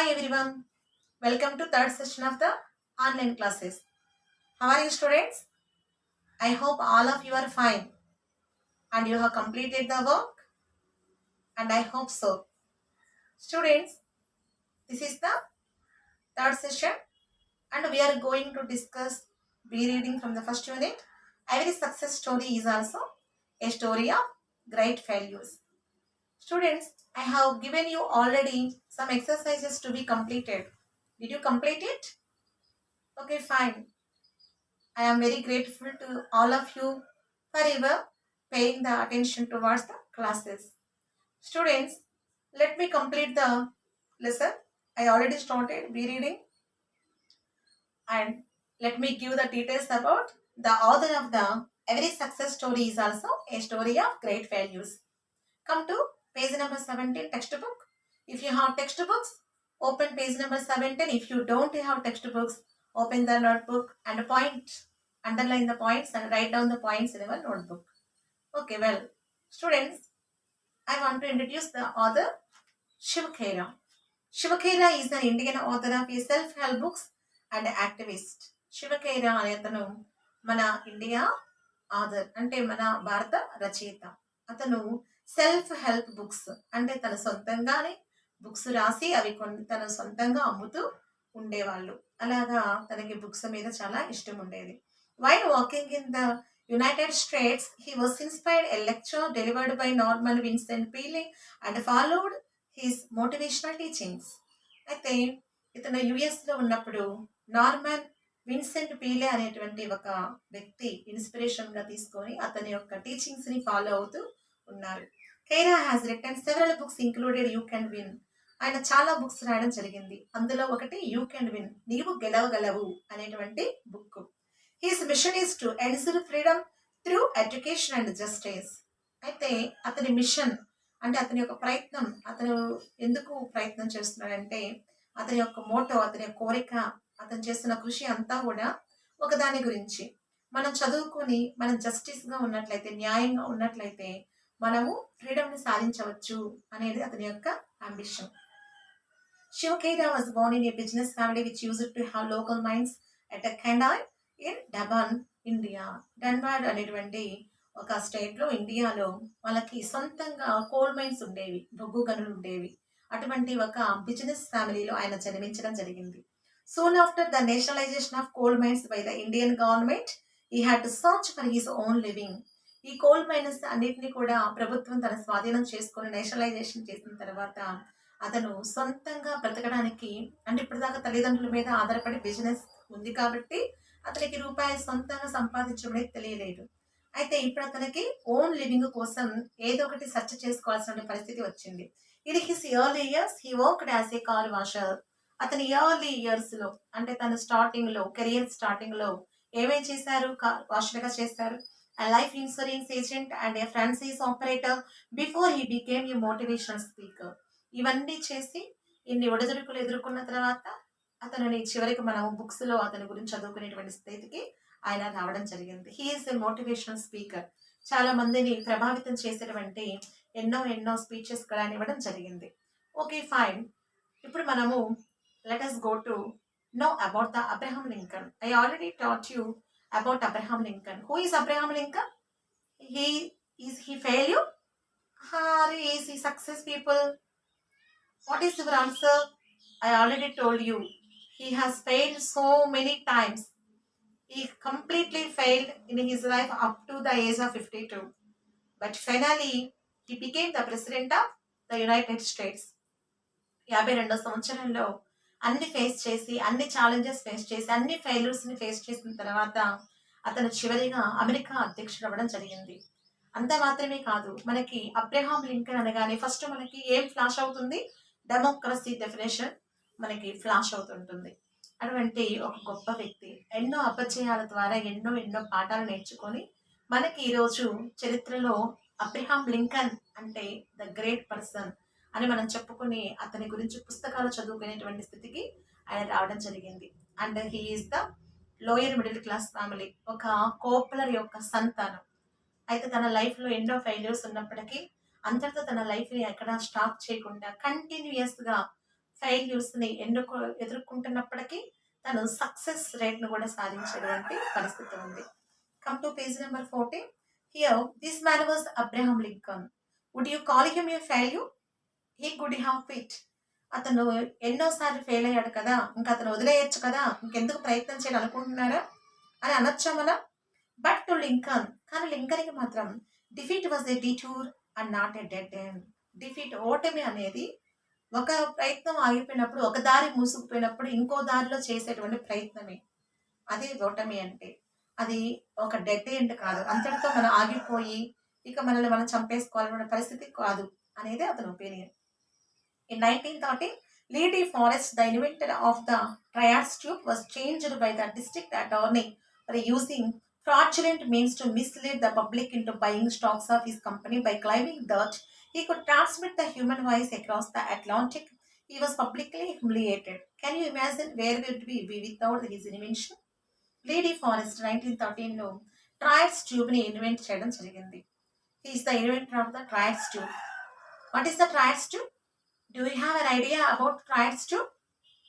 Hi everyone, welcome to third session of the online classes. How are you students? I hope all of you are fine and you have completed the work and I hope so. Students, this is the third session and we are going to discuss be reading from the first unit. Every success story is also a story of great failures. Students, I have given you already some exercises to be completed. Did you complete it? Okay, fine. I am very grateful to all of you for ever paying the attention towards the classes. Students, let me complete the lesson. I already started be reading and let me give the details about the author of the every success story is also a story of great failures. Come to page number 17 textbook. If you have textbooks, open page number 17. If you don't have textbooks, open the notebook and underline the points and write down the points in your notebook. Okay, well, students, I want to introduce the author Shiv Khera. Shiv Khera is an Indian author of self-help books and activist. Shiv Khera అనే అతను మన India author అంటే మన భారత రచయిత. అతను self help books అంటే తన సొంతంగానే బుక్స్ రాసి అవి కొన్ని తన సొంతంగా అమ్ముతూ ఉండేవాళ్ళు. అలాగా తనకి బుక్స్ మీద చాలా ఇష్టం ఉండేది. While walking in the United states he was inspired a lecture delivered by Norman Vincent Pele and followed his motivational teachings. అయితే ఇతను యుఎస్లో ఉన్నప్పుడు నార్మన్ విన్సెంట్ పీలే అనేటువంటి ఒక వ్యక్తి ఇన్స్పిరేషన్ గా తీసుకొని అతని యొక్క టీచింగ్స్ ని ఫాలో అవుతూ ఉన్నారు. Khera has written several books included you can win. ఆయన చాలా బుక్స్ రాయడం జరిగింది. అందులో ఒకటి యూ కెన్ విన్, నీవు గెలవగలవు అనేటువంటి book. His mission is to ensure freedom through education and justice. అయితే అతని మిషన్ అంటే అతని యొక్క ప్రయత్నం, అతను ఎందుకు ప్రయత్నం చేస్తున్నాడంటే అతని యొక్క మోటో, అతని యొక్క కోరిక, అతను చేస్తున్న కృషి అంతా కూడా ఒకదాని గురించి. మనం చదువుకొని మనం జస్టిస్గా ఉన్నట్లయితే, న్యాయంగా ఉన్నట్లయితే మనము ఫ్రీడమ్ని సాధించవచ్చు అనేది అతని యొక్క ambition. Shiv Khera was born in a business family which used to have local mines at Khandai in Dhaban, India. Dhanbad అనేటువంటి ఒక స్టేట్లో ఇండియాలో వాళ్ళకి సొంతంగా కోల్ మైన్స్ ఉండేవి, బొగ్గు గనులు ఉండేవి. అటువంటి ఒక బిజినెస్ ఫ్యామిలీలో ఆయన జన్మించడం జరిగింది. Soon after the nationalization of coal mines by the Indian government, he had to search for his own living. ఈ కోల్ మైన్స్ అన్నిటిని కూడా ప్రభుత్వం తన స్వాధీనం చేసుకొని నేషనలైజేషన్ చేసిన తర్వాత అతను సొంతంగా బ్రతకడానికి, అంటే ఇప్పటిదాకా తల్లిదండ్రుల మీద ఆధారపడి బిజినెస్ ఉంది కాబట్టి అతనికి రూపాయి సొంతంగా సంపాదించడం అనేది తెలియలేదు. అయితే ఇప్పుడు అతనికి ఓన్ లివింగ్ కోసం ఏదో ఒకటి సెర్చ్ చేసుకోవాల్సిన పరిస్థితి వచ్చింది. ఇది his early years he worked as a car washer. అతని ఎర్లీ ఇయర్స్ లో అంటే తన స్టార్టింగ్ లో, కెరియర్ స్టార్టింగ్ లో ఏమేం చేశారు? వాషర్ గా చేశారు, life insurance agent and A franchise operator before he became a motivational speaker. ఇవన్నీ చేసి ఇన్ని ఒడిదుడుకులు ఎదుర్కొన్న తర్వాత అతనిని చివరికి మనం బుక్స్ లో అతని గురించి చదువుకునేటువంటి స్థితికి ఆయన రావడం జరిగింది. హీఈస్ ఎ మోటివేషనల్ స్పీకర్. చాలా మందిని ప్రభావితం చేసేటువంటి ఎన్నో స్పీచెస్ కూడా ఆయన ఇవ్వడం జరిగింది. Okay fine. ఇప్పుడు మనము let us go to know about the Abraham Lincoln. I already taught you about Abraham Lincoln. Who is Abraham Lincoln? Is he failure or is he success people? What is your answer? I already told you. He has failed so many times. He completely failed in his life up to the age of 52. But finally, he became the president of the United States. 52 సంవత్సరంలో అన్ని face చేసి, అన్ని challenges face చేసి, అన్ని ఫెయిల్యూర్స్ని face చేసిన తర్వాత అతను చివరిగా అమెరికా అధ్యక్షుడు అవ్వడం జరిగింది. అంత మాత్రమే కాదు, మనకి అబ్రహాం లింకన్ అనగానే ఫస్ట్ మనకి ఏం ఫ్లాష్ అవుతుంది? డెమోక్రసీ డెఫినేషన్ మనకి ఫ్లాష్ అవుతుంటుంది. అటువంటి ఒక గొప్ప వ్యక్తి ఎన్నో అపజయాల ద్వారా ఎన్నో పాఠాలు నేర్చుకొని మనకి ఈరోజు చరిత్రలో అబ్రహాం లింకన్ అంటే ద గ్రేట్ పర్సన్ అని మనం చెప్పుకుని అతని గురించి పుస్తకాలు చదువుకునేటువంటి స్థితికి ఆయన రావడం జరిగింది. And he is the lower middle class family, ఒక కోప్లర్ యొక్క సంతానం. అయితే తన లైఫ్లో ఎన్నో ఫెయిల్యూర్స్ ఉన్నప్పటికీ అంతటితో తన లైఫ్ని ఎక్కడా స్టాప్ చేయకుండా కంటిన్యూయస్గా ఫెయిల్యూర్స్ని ఎదుర్కొంటున్నప్పటికీ తను సక్సెస్ రేట్ను కూడా సాధించేటువంటి పరిస్థితి ఉంది. Come to page number 14. Here this man was Abraham Lincoln. Would you call him a failure? He could have quit. అతను ఎన్నోసార్లు ఫెయిల్ అయ్యాడు కదా, ఇంకా అతను వదిలేయచ్చు కదా, ఇంకెందుకు ప్రయత్నం చేయాలి అనుకుంటున్నారా అని అనొచ్చా మనం? బట్ టు లింకన్, కానీ లింకన్కి మాత్రం defeat was a detour and not a dead end. Defeat, ఓటమి అనేది ఒక ప్రయత్నం ఆగిపోయినప్పుడు, ఒక దారి మూసుకుపోయినప్పుడు ఇంకో దారిలో చేసేటువంటి ప్రయత్నమే అది ఓటమి అంటే. అది ఒక డెడ్ ఎండ్ కాదు, అంతటితో మనం ఆగిపోయి ఇక మనల్ని మనం చంపేసుకోవాలనే పరిస్థితి కాదు అనేది అతని opinion. In 1930, Lee De Forest, the inventor of the triads tube, was changed by the district attorney for using fraudulent means to mislead the public into buying stocks of his company by claiming that he could transmit the human voice across the Atlantic. He was publicly humiliated. Can you imagine where would we be without his invention? Lee De Forest 1913లో triodes tube ని invent చేయడం జరిగింది. He is the inventor of the triads tube. What is the triads tube? Do you have an idea about triads tube?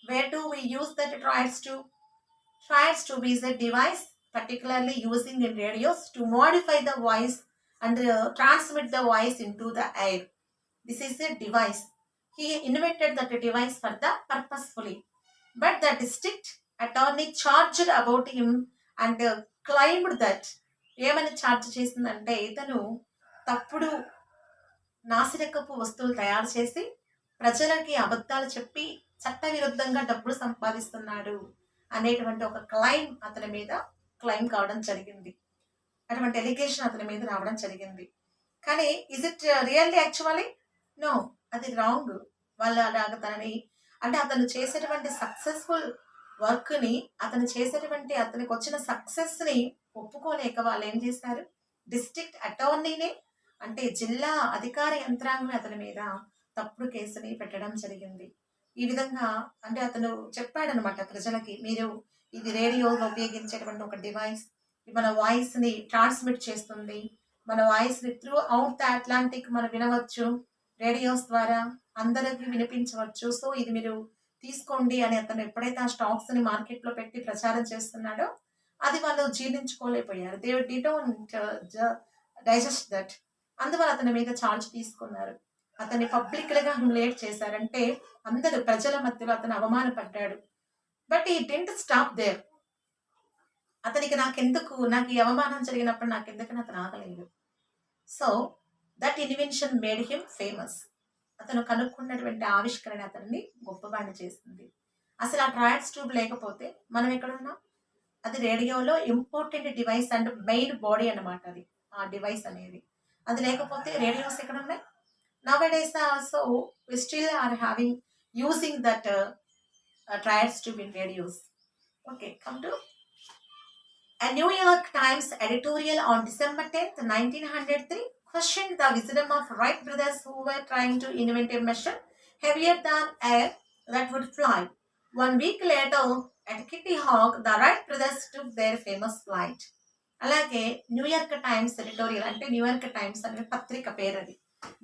Where do we use that triads tube? Triads tube is a device particularly using in radios to modify the voice and transmit the voice into the air. This is a device. He invented that device for the purposefully. But the district attorney charged about him and claimed that ఏమని charge చేసిందంటే ఇతను తప్పుడు నాసిరకపు వస్తువులు తయారు చేసి ప్రజలకి అబద్ధాలు చెప్పి చట్టవిరుద్ధంగా డబ్బులు సంపాదిస్తున్నాడు అనేటువంటి ఒక క్లైమ్ అతని మీద క్లైమ్ కావడం జరిగింది. అటువంటి ఎలిగేషన్ అతని మీద రావడం జరిగింది. కానీ is it really actually? No, అది రాంగ్. వాళ్ళ తనని అంటే అతను చేసేటువంటి సక్సెస్ఫుల్ వర్క్ని, అతను చేసేటువంటి అతనికి వచ్చిన సక్సెస్ని ఒప్పుకోలేక వాళ్ళు ఏం చేశారు, డిస్ట్రిక్ట్ అటార్నీనే అంటే జిల్లా అధికార యంత్రాంగం అతని మీద తప్పుడు కేసుని పెట్టడం జరిగింది. ఈ విధంగా అంటే అతను చెప్పాడనమాట ప్రజలకి, మీరు ఇది రేడియోలో ఉపయోగించేటువంటి ఒక డివైస్, మన వాయిస్ని ట్రాన్స్మిట్ చేస్తుంది, మన వాయిస్ని త్రూ అవుట్ ద అట్లాంటిక్ మనం వినవచ్చు, రేడియోస్ ద్వారా అందరికి వినిపించవచ్చు, సో ఇది మీరు తీసుకోండి అని అతను ఎప్పుడైతే ఆ స్టాక్స్ని మార్కెట్లో పెట్టి ప్రచారం చేస్తున్నాడో అది వాళ్ళు జీర్ణించుకోలేకపోయారు. They didn't digest that. అందువల్ల అతని మీద ఛార్జ్ తీసుకున్నారు. అతన్ని పబ్లిక్గా హ్యూమిలియేట్ చేశారంటే అందరు ప్రజల మధ్యలో అతను అవమానపడ్డాడు. బట్ ఈ డెంట్ స్టాప్ దేర్. అతనికి నాకు ఈ అవమానం జరిగినప్పుడు నాకెందుకని అతను ఆగలేదు. So that invention made him famous. అతను కనుక్కున్నటువంటి ఆవిష్కరణ అతన్ని గొప్పవాడిని చేసింది. అసలు ఆ ట్రయాడ్స్ ట్యూబ్ లేకపోతే మనం ఎక్కడున్నాం? అది రేడియోలో important device and main body అన్నమాట. అది ఆ డివైస్ అనేది అది లేకపోతే రేడియోస్ ఎక్కడ ఉన్నాయి? Nowadays also we still are having using that triads tube in radios. Okay, come to a New York Times editorial on December 10th, 1903 questioned the wisdom of Wright brothers who were trying to invent a machine heavier than air that would fly. 1 week later at Kitty Hawk, the Wright brothers took their famous flight. అలాగే New York times editorial అంటే New York times అనే పత్రిక పేరు అది.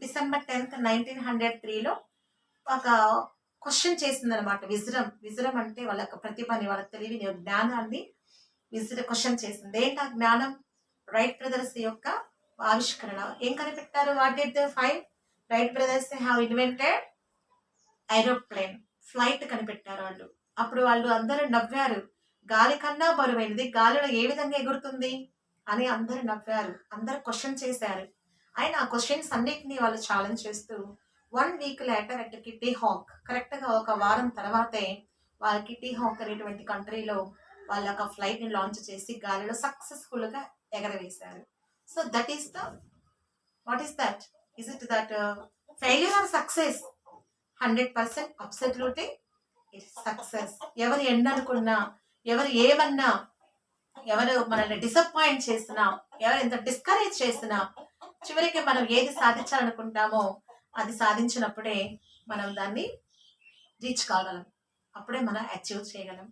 December 10th, 1903లో ఒక question చేసిందనమాట. విజరం అంటే వాళ్ళ యొక్క ప్రతిభని, వాళ్ళ తెలివిని, జ్ఞానాన్ని క్వశ్చన్ చేసింది. ఏంటి ఆ జ్ఞానం? రైట్ బ్రదర్స్ యొక్క ఆవిష్కరణ. ఏం కనిపెట్టారు? What did they find? Right brothers have invented aeroplane, flight కనిపెట్టారు వాళ్ళు. అప్పుడు వాళ్ళు అందరూ నవ్వారు. గాలి కన్నా బరువైనది గాలిలో ఏ విధంగా ఎగురుతుంది అని అందరు నవ్వారు. అందరు క్వశ్చన్ చేశారు. ఆయన ఆ క్వశ్చన్స్ అన్నిటినీ వాళ్ళు ఛాలెంజ్ చేస్తూ 1 week later at Kitty Hawk, కరెక్ట్గా ఒక వారం తర్వాతే వాళ్ళ కిటీ హాక్ అనేటువంటి కంట్రీలో వాళ్ళ ఒక ఫ్లైట్ని లాంచ్ చేసి గాలిలో సక్సెస్ఫుల్గా ఎగరవేశారు. So that is the what is that? Is it that failure or success? 100% absolutely it's success. ఎవరు ఎన్ననుకున్నా, ఎవరు ఏమన్నా, ఎవరు మనల్ని డిసప్పాయింట్ చేసినా, ఎవరు ఎంత డిస్కరేజ్ చేసినా, చివరికి మనం ఏది సాధించాలనుకుంటామో అది సాధించినప్పుడే మనం దాన్ని రీచ్ కాగలం, అప్పుడే మనం అచీవ్ చేయగలం.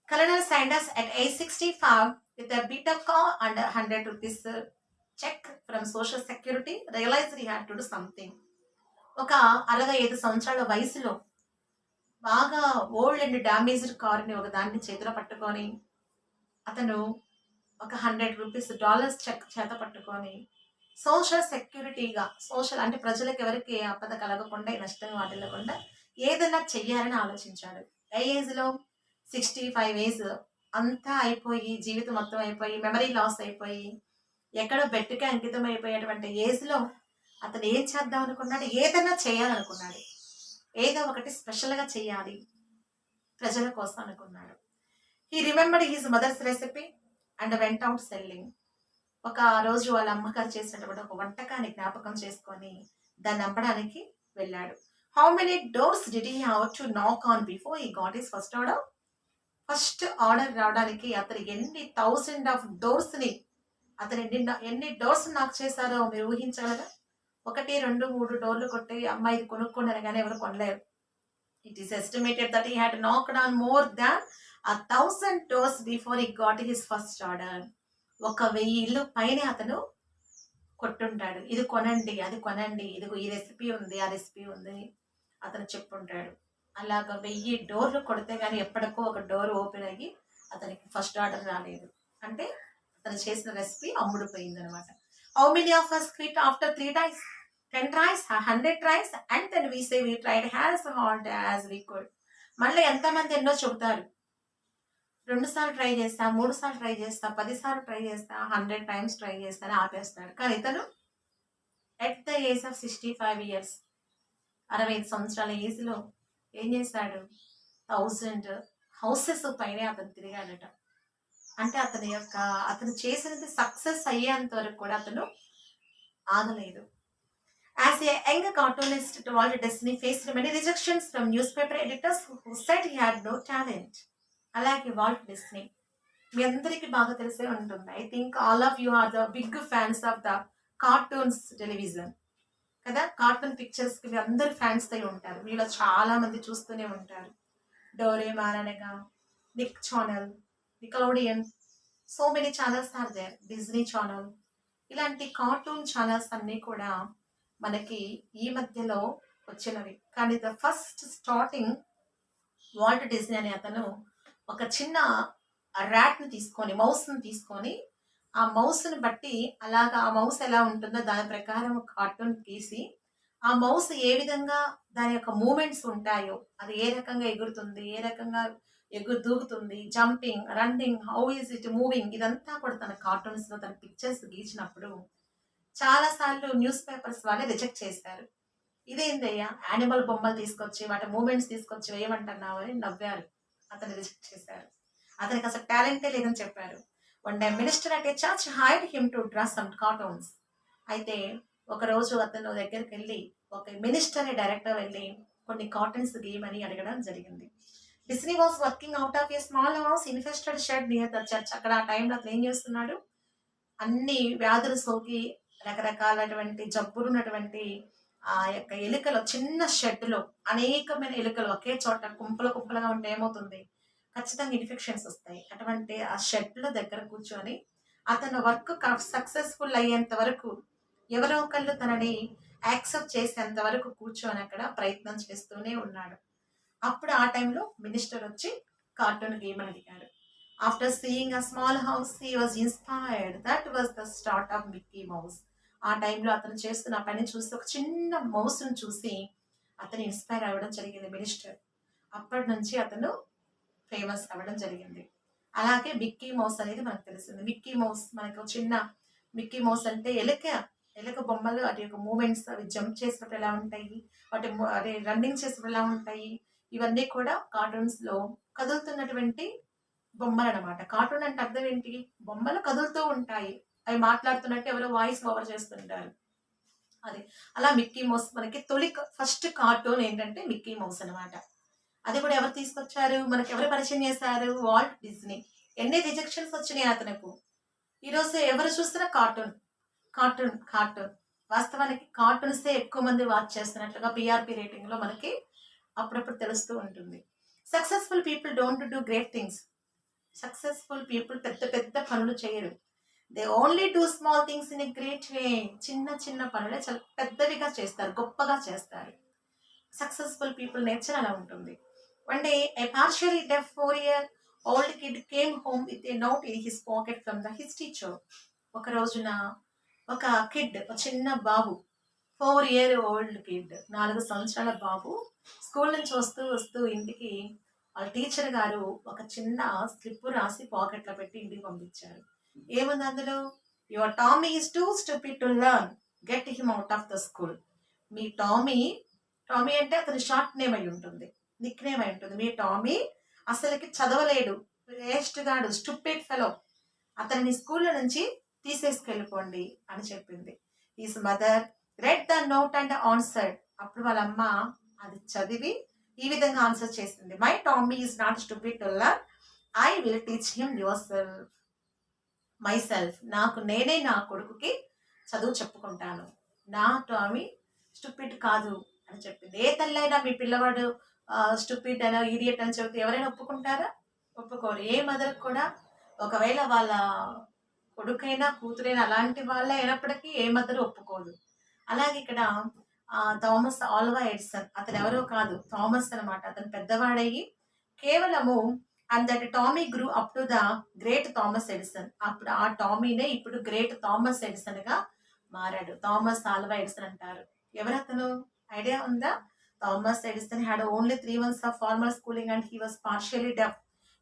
Colonel Sanders at age 65 with a BTEC and 100 rupees check from Social Security realized he had to do something. ఒక 65 సంవత్సరాల వయసులో బాగా ఓల్డ్ అండ్ డ్యామేజ్డ్ కార్ని ఒక దాన్ని చేతిలో పట్టుకొని అతను ఒక $100 చెక్ చేత పట్టుకొని సోషల్ సెక్యూరిటీగా సోషల్ అంటే ప్రజలకు ఎవరికి ఆపద కలగకుండా నష్టం వాటిల్లకుండా ఏదైనా చెయ్యాలని ఆలోచించాడు. ఏ ఏజ్లో 65 ఏజ్ అంతా అయిపోయి జీవితం మొత్తం అయిపోయి మెమరీ లాస్ అయిపోయి ఎక్కడో బెట్టుకే అంకితం అయిపోయేటువంటి ఏజ్లో అతను ఏం చేద్దాం అనుకున్నాడు, ఏదైనా చేయాలనుకున్నాడు. ఏదో ఒకటి స్పెషల్గా చేయాలి ప్రజల కోసం అనుకున్నాడు. He remembered his mothers recipe and went out selling. ఒక రోజు వాళ్ళ అమ్మగారు చేసినటువంటి ఒక వంటకాన్ని జ్ఞాపకం చేసుకొని దాన్ని అమ్మడానికి వెళ్ళాడు. How many doors did he have to knock on before he got his first order? First order రావడానికి అతను ఎన్ని థౌసండ్ ఆఫ్ డోర్స్ని అతను ఎన్ని డోర్స్ నాకు చేశారో మీరు ఊహించగలరా? 1, 2, 3 డోర్లు కొట్టి అమ్మాయి ఇది కొనుక్కున్నారు కానీ ఎవరు కొనలేరు. It is estimated that he had knocked on more than 1000 doors before he got his first order. 1000 ఇల్లు పైన అతను కొట్టుంటాడు. ఇది కొనండి, అది కొనండి, ఇదిగో ఈ రెసిపీ ఉంది, ఆ రెసిపీ ఉంది అతను చెప్పుంటాడు. అలాగా 1000 డోర్లు కొడితే కానీ ఎప్పటికో ఒక డోర్ ఓపెన్ అయ్యి అతనికి ఫస్ట్ ఆర్డర్ రాలేదు. అంటే అతను చేసిన రెసిపీ అమ్ముడుపోయింది అనమాట. How many of us quit after 3 tries, 10 tries, 100 tries and then we say we tried as hard as we could. మళ్ళీ ఎంతమంది ఎన్నో చెబుతారు. 2 సార్లు ట్రై చేస్తా, 3 సార్లు ట్రై చేస్తా, 10 సార్లు ట్రై చేస్తా, 100 times ట్రై చేస్తాను ఆపేస్తాడు. కానీ ఇతను at the age of 65 years 65 సంవత్సరాల ఏజ్లో ఏం చేశాడు? 1000 హౌసెస్ పైనే అతను తిరిగాడట. అంటే అతను చేసినది సక్సెస్ అయ్యేంత వరకు కూడా అతను ఆగలేదు. As a young cartoonist, Walt Disney faced many rejections from newspaper editors who said he had no talent. అలాగే వాల్ట్ డిస్నీ మీ అందరికీ బాగా తెలిసే ఉంటుంది. I think all of you are the big fans of the cartoons television కదా. Cartoon పిక్చర్స్కి మీరు అందరు ఫ్యాన్స్ అయి ఉంటారు. మీలో చాలా మంది చూస్తూనే ఉంటారు. డోరేమాన్ అనగా Nick channel, Nickelodeon, so many channels are there, Disney channel, ఇలాంటి కార్టూన్ ఛానల్స్ అన్నీ కూడా మనకి ఈ మధ్యలో వచ్చినవి. కానీ the first starting Walt Disney అనే అతను ఒక చిన్న ర్యాట్ని తీసుకొని మౌస్ని తీసుకొని ఆ మౌస్ని బట్టి అలాగా ఆ మౌస్ ఎలా ఉంటుందో దాని ప్రకారం ఒక కార్టూన్ గీసి ఆ మౌస్ ఏ విధంగా దాని యొక్క మూమెంట్స్ ఉంటాయో, అది ఏ రకంగా ఎగురుతుంది, ఏ రకంగా దూకుతుంది, jumping, running, how is it moving, ఇదంతా కూడా తన కార్టూన్స్లో తన పిక్చర్స్ గీచినప్పుడు చాలాసార్లు న్యూస్ పేపర్స్ వాళ్ళే రిజెక్ట్ చేశారు. ఇదేందయ్యా యానిమల్ బొమ్మలు తీసుకొచ్చి వాటి మూమెంట్స్ తీసుకొచ్చి వేయమంటున్నావు అని నవ్వారు. అతను రిజెక్ట్ చేశారు. అతనికి అసలు టాలెంటే లేదని చెప్పారు. One day minister at a church hired him to draw some cartoons. అయితే ఒకరోజు అతను దగ్గరికి వెళ్ళి ఒక మినిస్టర్ డైరెక్టర్ వెళ్ళి కొన్ని కార్టూన్స్ గీయమని అడగడం జరిగింది. Disney was working out of a small house infested shed near the church. అక్కడ ఆ టైంలో అతను ఏం చేస్తున్నాడు, అన్ని వ్యాధులు సోకి రకరకాలటువంటి జబ్బులు ఉన్నటువంటి ఆ యొక్క ఎలుకలు చిన్న షెడ్లో అనేకమైన ఎలుకలు ఒకే చోట కుంపలుగా ఉంటే ఏమవుతుంది, ఖచ్చితంగా ఇన్ఫెక్షన్స్ వస్తాయి. అటువంటి ఆ షెడ్ల దగ్గర కూర్చొని అతను వర్క్ సక్సెస్ఫుల్ అయ్యేంత వరకు ఎవరో ఒకళ్ళు తనని యాక్సెప్ట్ చేసేంత వరకు కూర్చొని అక్కడ ప్రయత్నం చేస్తూనే ఉన్నాడు. అప్పుడు ఆ టైంలో మినిస్టర్ వచ్చి కార్టూన్ గీయమని అడిగాడు. After seeing a small house he was inspired. That was the start of Mickey mouse. ఆ టైంలో అతను చేస్తున్న పని చూసి ఒక చిన్న మౌస్ను చూసి అతను ఇన్స్పైర్ అవ్వడం జరిగింది మినిస్టర్. అప్పటి నుంచి అతను ఫేమస్ అవ్వడం జరిగింది. అలాగే మిక్కీ మౌస్ అనేది మనకు తెలిసింది. మిక్కీ మౌస్ మనకు చిన్న మిక్కీ మౌస్ అంటే ఎలుక బొమ్మలు వాటి యొక్క మూమెంట్స్, అవి జంప్ చేసినప్పుడు ఎలా ఉంటాయి, వాటి రన్నింగ్ చేసినప్పుడు ఎలా ఉంటాయి, ఇవన్నీ కూడా కార్టూన్స్లో కదులుతున్నటువంటి బొమ్మలు అనమాట. కార్టూన్ అంటే అర్థం ఏంటి, బొమ్మలు కదులుతూ ఉంటాయి, అవి మాట్లాడుతున్నట్టు ఎవరో వాయిస్ ఓవర్ చేస్తుంటారు. అది అలా మిక్కీ మౌస్ మనకి ఫస్ట్ కార్టూన్ ఏంటంటే మిక్కీ మౌస్ అనమాట. అది కూడా ఎవరు తీసుకొచ్చారు, మనకి ఎవరు పరిచయం చేశారు, వాల్ట్ డిజ్నీ. ఎన్ని రిజెక్షన్స్ వచ్చినాయి అతనికి. ఈరోజు ఎవరు చూస్తున్నా కార్టూన్ కార్టూన్ కార్టూన్. వాస్తవానికి కార్టూన్సే ఎక్కువ మంది వాచ్ చేస్తున్నట్లుగా పిఆర్పి రేటింగ్లో మనకి అప్పుడప్పుడు తెలుస్తూ ఉంటుంది. Successful people don't do great things. Successful people పెద్ద పెద్ద పనులు చేయరు. They only do small things in a great way. చిన్న చిన్న పనులే చాలా పెద్దవిగా చేస్తారు, గొప్పగా చేస్తారు. సక్సెస్ఫుల్ పీపుల్ నేచర్ అలా ఉంటుంది. One day, a partially deaf 4-year-old kid came home with a note in his pocket from his teacher. ఒక రోజున ఒక కిడ్, ఒక చిన్న బాబు, 4-year-old కిడ్, 4 సంవత్సరాల బాబు స్కూల్ నుంచి వస్తూ వస్తూ ఇంటికి వాళ్ళ టీచర్ గారు ఒక చిన్న స్లిప్ రాసి పాకెట్లో పెట్టి ఇంటికి పంపించారు. ఏముంది అందులో? Your Tommy is too stupid to learn, get him out of the school. Me Tommy, Tommy అంటే అతని షార్ట్ నేమ్ అయి ఉంటుంది, నిక్ నేమ్ అయి ఉంటుంది. మీ టామీ అసలుకి చదవలేడు, వేస్ట్ గాడు, స్టూపిడ్ ఫెలో, అతన్ని స్కూల్లో నుంచి తీసేసుకెళ్ళిపోండి అని చెప్పింది. Is mother read the note and answered. అప్పుడు వాళ్ళ అమ్మ అది చదివి ఈ విధంగా ఆన్సర్ చేసింది. My Tommy is not stupid to learn, I will teach him your self, my self. నేనే నా కొడుకుకి చదువు చెప్పుకుంటాను, నా టామీ స్టూపిడ్ కాదు అని చెప్పింది. ఏ తల్లైనా మీ పిల్లవాడు స్టూపిడ్ అనో ఈడియట్ అని చెబితే ఎవరైనా ఒప్పుకుంటారా? ఒప్పుకోరు. ఏ మదర్ కూడా, ఒకవేళ వాళ్ళ కొడుకైనా కూతురైనా అలాంటి వాళ్ళే అయినప్పటికీ ఏ మదర్ ఒప్పుకోదు. అలాగే ఇక్కడ థామస్ ఆల్వా ఎడిసన్, అతను ఎవరో కాదు, థామస్ అనమాట. అతను పెద్దవాడయ్యి కేవలము and that Tommy grew up to the great Thomas Edison. అప్పుడు ఆ టామీనే ఇప్పుడు గ్రేట్ థామస్ ఎడిసన్ గా మారాడు. థామస్ ఆల్వా ఎడిసన్ అంటారు. ఎవరతను? ఐడియా ఉందా? Thomas Edison had only 3 months of formal schooling and he was partially deaf.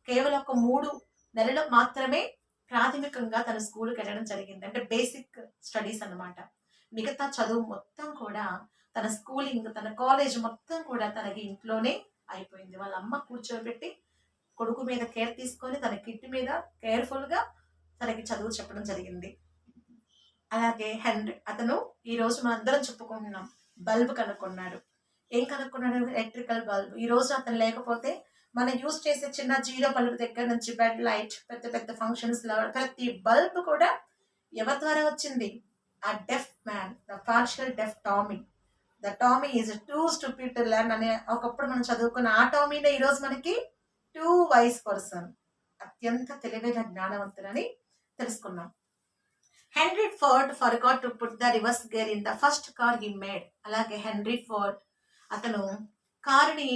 కేవలం ఒక 3 నెలలు మాత్రమే ప్రాథమికంగా తన స్కూల్కి వెళ్ళడం జరిగింది, అంటే బేసిక్ స్టడీస్ అన్నమాట. మిగతా చదువు మొత్తం కూడా, తన స్కూలింగ్, తన కాలేజ్ మొత్తం కూడా తనకి ఇంట్లోనే అయిపోయింది. వాళ్ళ అమ్మ కూర్చోబెట్టి కొడుకు మీద కేర్ తీసుకొని తన కిట్ మీద కేర్ఫుల్గా తనకి చదువు చెప్పడం జరిగింది. అలాగే హెన్రీ, అతను ఈ రోజు మనందరం చెప్పుకుంటున్నాం, బల్బ్ కనుక్కున్నాడు. ఏం కనుక్కున్నాడు? Electrical bulb. ఈ రోజు అతను లేకపోతే మనం యూజ్ చేసే చిన్న జీరో బల్బ్ దగ్గర నుంచి బెడ్ లైట్, పెద్ద పెద్ద ఫంక్షన్స్ లో ప్రతి బల్బ్ కూడా ఎవరి ద్వారా వచ్చింది? ఆ deaf man, the partial deaf Tommy. The Tommy is too stupid to learn అనే ఒకప్పుడు మనం చదువుకున్న ఆ టామీనే ఈరోజు మనకి టూ వైస్ పర్సన్, అత్యంత తెలివైన జ్ఞానవంతులని తెలుసుకున్నాం. Henry Ford forgot to put the reverse gear in the first car he made. అలాగే హెన్రీ ఫోర్డ్ అతను కారుని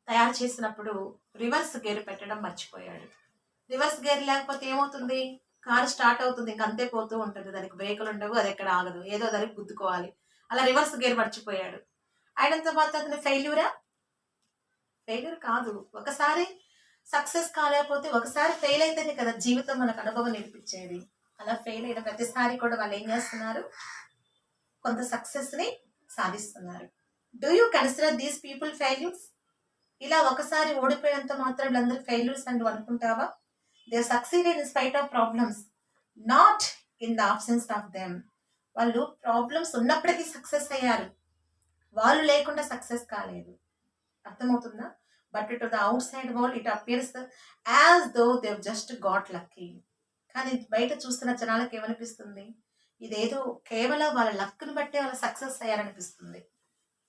తయారు చేసినప్పుడు రివర్స్ గేర్ పెట్టడం మర్చిపోయాడు. రివర్స్ గేర్ లేకపోతే ఏమవుతుంది? కారు స్టార్ట్ అవుతుంది, ఇంక అంతే పోతూ ఉంటుంది, దానికి బ్రేకులు ఉండవు, అది ఎక్కడ ఆగదు, ఏదో దానికి గుద్దుకోవాలి. అలా రివర్స్ గేర్ మర్చిపోయాడు. అయినంత మాత్రం అతను ఫెయిల్యూరా? ఫెయిల్యూర్ కాదు. ఒకసారి సక్సెస్ కాలేకపోతే, ఒకసారి ఫెయిల్ అయితేనే కదా జీవితం మనకు అనుభవం నేర్పించేది. అలా ఫెయిల్ అయిన ప్రతిసారి కూడా వాళ్ళు ఏం చేస్తున్నారు? కొంత సక్సెస్ని సాధిస్తున్నారు. Do you consider these people failures? ఇలా ఒకసారి ఓడిపోయినంత మాత్రం వీళ్ళందరూ ఫెయిల్యూర్స్ అని అనుకుంటావా? They succeeded in spite of problems, not in the absence of them. వాళ్ళు ప్రాబ్లమ్స్ ఉన్నప్పటికీ సక్సెస్ అయ్యారు, వాళ్ళు లేకుండా సక్సెస్ కాలేదు. అర్థమవుతుందా? But to the outside world it appears as though they've just got lucky. కానీ బయట చూస్తున్న జనాలకు ఏమనిపిస్తుంది? ఇదేదో కేవలం వాళ్ళ లక్ను బట్టే వాళ్ళు సక్సెస్ అయ్యారనిపిస్తుంది.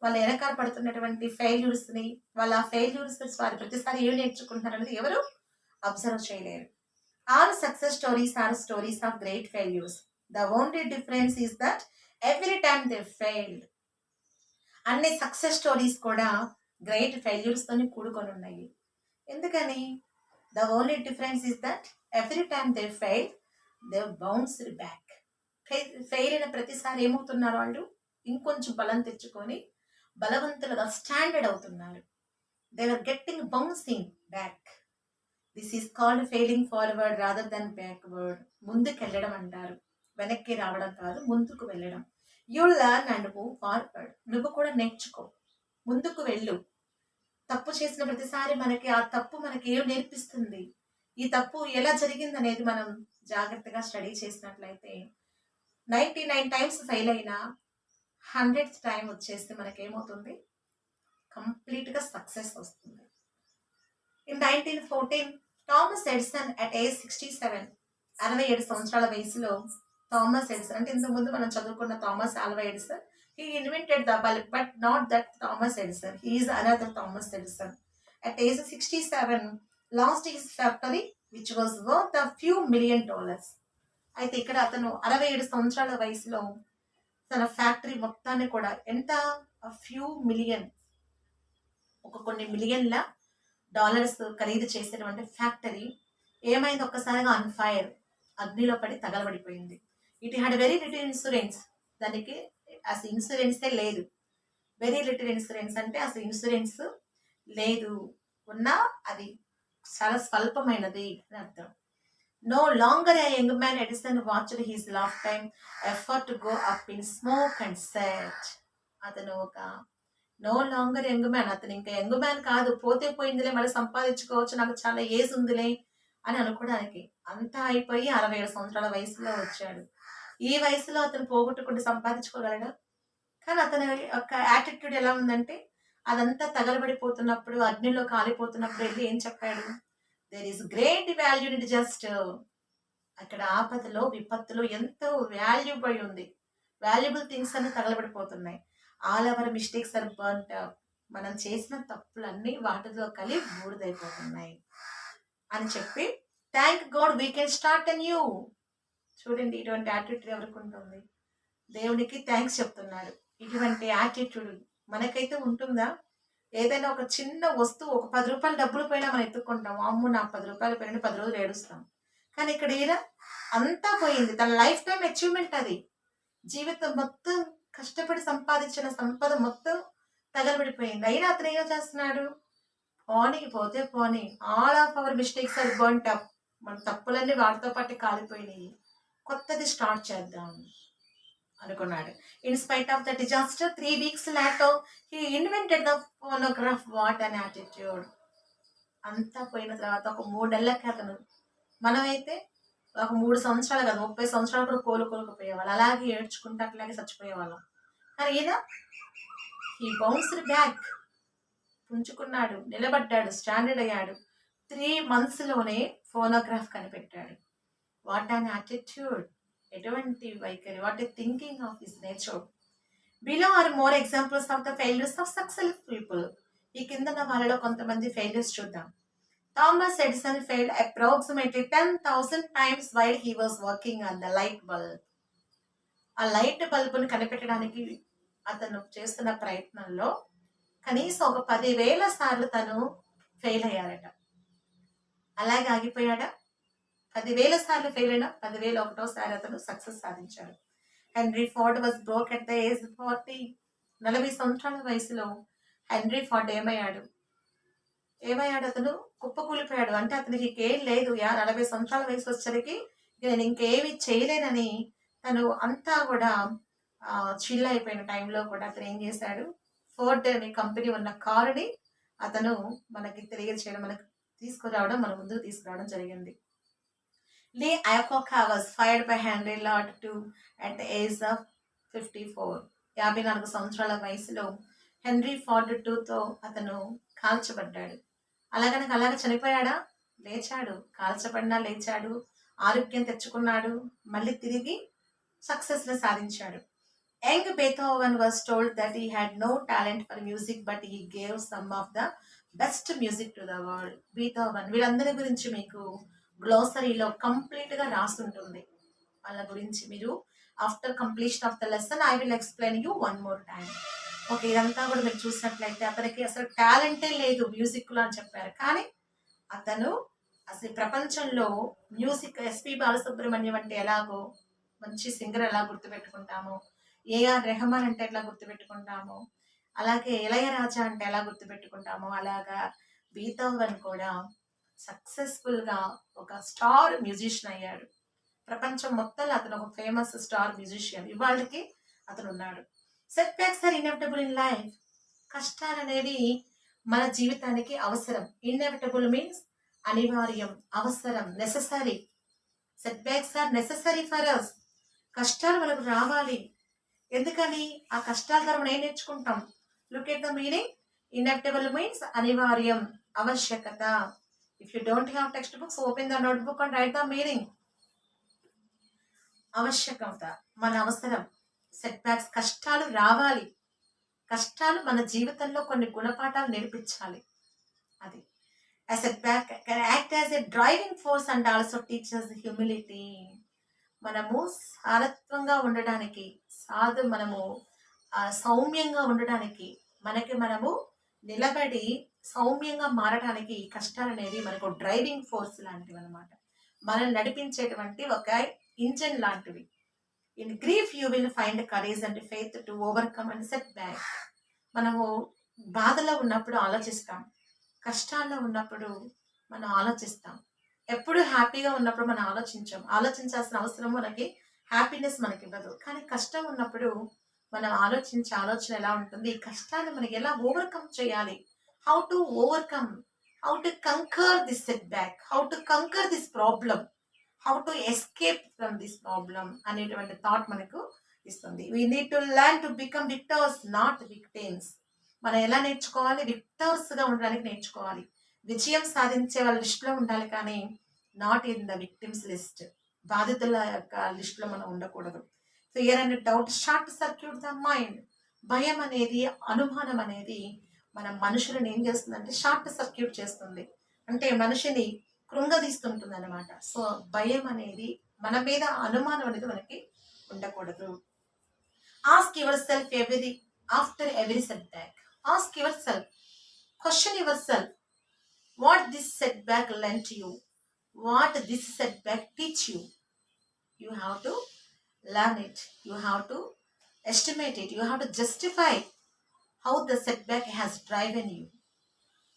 వాళ్ళు వెనకాల పడుతున్నటువంటి ఫెయిల్యూర్స్ని, వాళ్ళ ఫెయిల్యూర్స్ వారి ప్రతిసారి ఏం నేర్చుకుంటున్నారు అనేది ఎవరు అబ్జర్వ్ చేయలేరు. All success stories are stories of great failures. The only difference is that every time they failed. అన్ని సక్సెస్ స్టోరీస్ కూడా గ్రేట్ ఫెయిల్యూర్స్ తోని కూడుకొని ఉన్నాయి. ఎందుకని? The only difference is that every time they failed, they bounced back. Fail అయిన ప్రతిసారి ఏమవుతున్నారు? వాళ్ళు ఇంకొంచెం బలం తెచ్చుకొని బలవంతులుగా స్టాండర్డ్ అవుతున్నారు. They are getting bouncing back. This is called failing forward rather than backward. ముందుకు వెళ్ళడం అంటారు, వెనక్కి రావడం కాదు, ముందుకు వెళ్ళడం. You learn and move forward. నువ్వు కూడా నేర్చుకో, ముందుకు వెళ్ళు. తప్పు చేసిన ప్రతిసారి మనకి ఆ తప్పు మనకి ఏం నేర్పిస్తుంది, ఈ తప్పు ఎలా జరిగింది అనేది మనం జాగ్రత్తగా స్టడీ చేసినట్లయితే 99 times ఫెయిల్ అయినా 100th టైం వచ్చేస్తే మనకేమవుతుంది? కంప్లీట్గా సక్సెస్ వస్తుంది. In 1914 Thomas Edison at age 67, 67 సంవత్సరాల వయసులో థామస్ ఎడిసన్, అంటే ఇంతకుముందు మనం చదువుకున్న Thomas Alva Edison, he invented the bulb, but not that Thomas Edison. He is another Thomas Edison. At age 67, lost his factory, which was worth a few $1 million. అయితే ఇక్కడ అతను 67 సంవత్సరాల వయసులో తన ఫ్యాక్టరీ మొత్తాన్ని కూడా, ఎంత? ఫ్యూ మిలియన్, కొన్ని మిలియన్ల డాలర్స్ ఖరీదు చేసేటువంటి ఫ్యాక్టరీ ఏమైంది, ఒక్కసారిగా ఆన్ ఫైర్, అగ్నిలో పడి తగలబడిపోయింది. It had very little insurance, దానికి అసలు ఇన్సూరెన్సే లేదు. వెరీ లిటిల్ ఇన్సూరెన్స్ అంటే అసలు ఇన్సూరెన్స్ లేదు, ఉన్నా అది చాలా స్వల్పమైనది అని అర్థం. No longer a young man, Edison watched his lifetime effort to go up in smoke and said, అతను ఒక నో లాంగర్ యంగ్ మ్యాన్, అతను ఇంకా యంగ్ మ్యాన్ కాదు, పోతే పోయిందిలే, మళ్ళీ సంపాదించుకోవచ్చు, నాకు చాలా ఏజ్ ఉందిలే అని అనుకోవడానికి. అంతా అయిపోయి 67 సంవత్సరాల వయసులో వచ్చాడు. ఈ వయసులో అతను పోగొట్టుకుంటూ సంపాదించుకోగలడా? కానీ అతని యొక్క యాటిట్యూడ్ ఎలా ఉందంటే, అదంతా తగలబడిపోతున్నప్పుడు, అగ్నిలో కాలిపోతున్నప్పుడు వెళ్ళి ఏం చెప్పాడు? There is great value in just, అక్కడ ఆపదలో విపత్తులో ఎంతో వాల్యూబుల్ ఉంది, వాల్యుబుల్ థింగ్స్ అన్ని తగలబడిపోతున్నాయి. All our mistakes are burnt up, మనం చేసిన తప్పులన్నీ వాటిలో కలిగి బూడిదైపోతున్నాయి అని చెప్పి, thank God we can start anew. చూడండి, ఇటువంటి యాటిట్యూడ్ ఎవరికి ఉంటుంది? దేవునికి థ్యాంక్స్ చెప్తున్నాడు. ఇటువంటి యాటిట్యూడ్ మనకైతే ఉంటుందా? ఏదైనా ఒక చిన్న వస్తువు, ఒక 10 రూపాయలు డబ్బులు పోయినా మనం ఎత్తుక్కుంటాం, అమ్ము నాకు 10 రూపాయలు పోయిన 10 రోజులు ఏడుస్తాం. కానీ ఇక్కడ ఈయన అంతా పోయింది, తన లైఫ్ టైం అచీవ్మెంట్ అది, జీవితం మొత్తం కష్టపడి సంపాదించిన సంపద మొత్తం తగలబడిపోయింది. అయినా అతను ఏం చేస్తున్నాడు? పోనీకి పోతే పోనీ, all of our mistakes are burnt up, మన తప్పులన్నీ వాటితో పాటు కాలిపోయినాయి, కొత్తది స్టార్ట్ చేద్దాం అనుకున్నాడు. In spite of the disaster 3 weeks later he invented the phonograph. What an attitude. అంతా పోయిన తర్వాత ఒక 3 నెలలకి అతను, మనమైతే ఒక 3 సంవత్సరాలు కదా, 30 సంవత్సరాలు కూడా కోలుకోలేకపోయేవాళ్ళు, అలాగే ఏడ్చుకుంటూ అట్లాగే చచ్చిపోయేవాళ్ళం. కానీ ఈయన హీ బౌన్స్డ్ బ్యాక్, పుంజుకున్నాడు, నిలబడ్డాడు, స్టాండర్డ్ అయ్యాడు. 3 monthsలోనే ఫోనోగ్రాఫ్ కనిపెట్టాడు. వాట్ అన్ యాటిట్యూడ్, ఎటువంటి వైఖరి, what a thinking of his nature. Below are more examples of the failures of successful people. ఈ కింద వాళ్ళలో కొంతమంది ఫెయిల్యూర్స్ చూద్దాం. Thomas Edison failed approximately 10,000 times while he was working on the light bulb. ఆ light బల్బును కనిపెట్టడానికి అతను చేస్తున్న ప్రయత్నంలో కనీసం ఒక 10,000 సార్లు తను ఫెయిల్ అయ్యారట. అలాగే ఆగిపోయాడా? 10,000 సార్లు ఫెయిల్ అయినా 10,001సారి అతను సక్సెస్ సాధించాడు. Henry Ford was broke at the age 40. 40 సంవత్సరాల వయసులో హెన్రీ ఫోర్డ్ ఏమయ్యాడు? అతను కుప్పకూలిపోయాడు. అంటే అతనికి ఇంకేం లేదు, 40 సంవత్సరాల వయసు వచ్చరికి నేను ఇంకేమి చేయలేనని తను అంతా కూడా చిల్ అయిపోయిన టైంలో కూడా అతను ఏం చేశాడు? ఫోర్డ్ అనే కంపెనీ ఉన్న కారుని అతను మనకి తెలియజేయడం, మనకు తీసుకురావడం, మన ముందుకు తీసుకురావడం జరిగింది. Lee Iacocca was fired by Henry Ford to at the age of 54. 54 సంవత్సరాల వయసులో హెన్రీ ఫోర్డ్ 2తో అతను కాల్చబడ్డాడు. అలాగ చనిపోయాడా? లేచాడు, కాల్చబడినా లేచాడు, ఆరోగ్యం తెచ్చుకున్నాడు, మళ్ళీ తిరిగి సక్సెస్ని సాధించాడు. Young Beethoven was told that he had no talent for music but he gave some of the best music to the world. Beethoven, వీళ్ళందరి గురించి మీకు గ్లోసరీలో కంప్లీట్గా రాస్తుంటుంది. వాళ్ళ గురించి మీరు after completion of the lesson I will explain you one more time. Okay, ఇదంతా కూడా మీరు చూసినట్లయితే అతనికి అసలు టాలెంటే లేదు మ్యూజిక్లో అని చెప్పారు. కానీ అతను అసలు ప్రపంచంలో మ్యూజిక్, ఎస్పి బాలసుబ్రహ్మణ్యం అంటే ఎలాగో మంచి సింగర్ ఎలా గుర్తుపెట్టుకుంటామో, ఏఆర్ రెహమాన్ అంటే ఎట్లా గుర్తుపెట్టుకుంటామో, అలాగే ఇళయరాజా అంటే ఎలా గుర్తుపెట్టుకుంటామో, అలాగా బీథోవెన్ కూడా సక్సెస్ఫుల్గా ఒక స్టార్ మ్యూజిషియన్ అయ్యాడు. ప్రపంచం మొత్తంలో అతను ఒక ఫేమస్ స్టార్ మ్యూజిషియన్. ఇవాళకి అతను ఉన్నాడు. Setbacks are inevitable in life. కష్టాలు అనేవి మన జీవితానికి అవసరం. ఇన్ఎవిటబుల్ మీన్స్ అనివార్యం, అవసరం, necessary. Setbacks are necessary for us. కష్టాలు మనకు రావాలి. ఎందుకని? ఆ కష్టాల ద్వారా మనం ఏం నేర్చుకుంటాం? Look at the meaning. Inevitable means అనివార్యం, ఆవశ్యకత. If you don't have textbooks, open the notebook and write the meaning. ఆవశ్యకత, మన అవసరం. సెట్ బ్యాక్స్, కష్టాలు రావాలి. కష్టాలు మన జీవితంలో కొన్ని గుణపాఠాలు నేర్పించాలి. అది a setback can act as a driving force and also teaches humility. మనము సారత్వంగా ఉండడానికి, మనము సౌమ్యంగా ఉండడానికి, మనకి మనము నిలబడి సౌమ్యంగా మారడానికి ఈ కష్టాలు అనేది మనకు డ్రైవింగ్ ఫోర్స్ లాంటివి అనమాట. మనల్ని నడిపించేటువంటి ఒక ఇంజన్ లాంటివి. In grief you will find courage and faith to overcome and set back. మనము బాధలో ఉన్నప్పుడు ఆలోచిస్తాం, కష్టాల్లో ఉన్నప్పుడు మనం ఆలోచిస్తాం. ఎప్పుడు హ్యాపీగా ఉన్నప్పుడు మనం ఆలోచించాల్సిన అవసరం మనకి హ్యాపీనెస్ మనకి ఇవ్వదు. కానీ కష్టం ఉన్నప్పుడు మనం ఆలోచించే ఆలోచన ఎలా ఉంటుంది, ఈ కష్టాన్ని మనకి ఎలా ఓవర్కమ్ చేయాలి, how to overcome, how to conquer this setback, how to conquer this problem, how to escape from this problem అనేటువంటి థాట్ మనకు ఇస్తుంది. We need to learn to become victors, not victims. మనం ఎలా నేర్చుకోవాలి? విక్టర్స్గా ఉండడానికి నేర్చుకోవాలి. విజయం సాధించే వాళ్ళ లిస్టులో ఉండాలి, కానీ not in the victims list. బాధితుల యొక్క లిస్టులో మనం ఉండకూడదు. Fear and doubt short circuit the mind. భయం అనేది, అనుమానం అనేది మన మనుషులను ఏం చేస్తుందంటే షార్ట్ సర్క్యూట్ చేస్తుంది. అంటే మనిషిని కృంగదీస్తుంటుంది అనమాట. సో భయం అనేది, మన మీద అనుమానం అనేది మనకి ఉండకూడదు. Ask your self after every setback. Ask yourself, question yourself, what this setback learnt you, what this setback teach you. You have to learn it, you have to estimate it, you have to justify how the setback has driven you.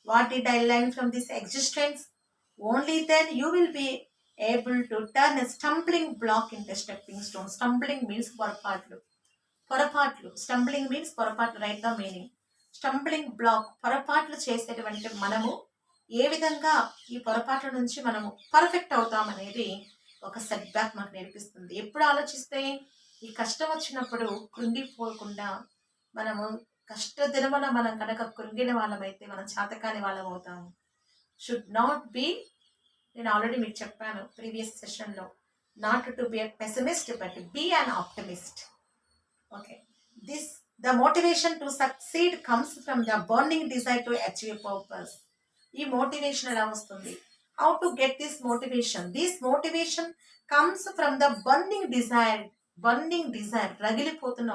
What did I learn from this existence? Only then you will be able to turn a stumbling block into a stepping stone. Stumbling means పొరపాట్లు. Stumbling means పొరపాట్లు, right the meaning. Stumbling black, పొరపాట్లు చేసేటువంటి మనము ఏ విధంగా ఈ పొరపాట్ల నుంచి మనము perfect అవుతామనేది ఒక సెట్ బ్యాక్ మనకు నేర్పిస్తుంది. ఎప్పుడు ఆలోచిస్తే ఈ కష్టం వచ్చినప్పుడు కృంగిపోకుండా, మనము దినమున మనం కనుక కృంగిన వాళ్ళమైతే మనం చేతకాని వాళ్ళం అవుతాము. షుడ్ నాట్ బి, నేను ఆల్రెడీ మీకు చెప్పాను ప్రీవియస్ సెషన్లో, not to be a pessimist but be an optimist. Okay, the motivation to succeed comes from the burning desire to achieve purpose. ఈ మోటివేషన్ ఎలా వస్తుంది? How to get this motivation? This motivation comes from the burning desire. రగిలిపోతున్న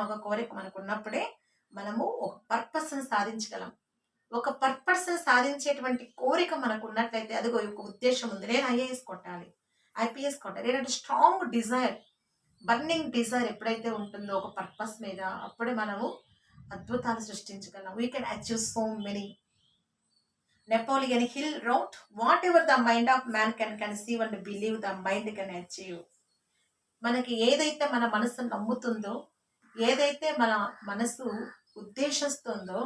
ఒక కోరిక మనకు ఉన్నప్పుడే మనము ఒక పర్పస్ని సాధించగలం. ఒక పర్పస్ని సాధించేటువంటి కోరిక మనకు ఉన్నట్లయితే, అది ఒక ఉద్దేశం ఉంది, నేను ఐఏఎస్ కొట్టాలి, ఐపీఎస్ కొట్టాలి, నేను స్ట్రాంగ్ డిజైర్, బర్నింగ్ డిజైర్ ఎప్పుడైతే ఉంటుందో ఒక పర్పస్ మీద, అప్పుడే మనము అద్భుతాలు సృష్టించగలం. We can achieve so many. Napoleon Hill wrote, whatever the mind of man can conceive and believe, the mind can achieve. మనకి ఏదైతే మన మనసు నమ్ముతుందో, ఏదైతే మన మనసు ఉద్దేశిస్తుందో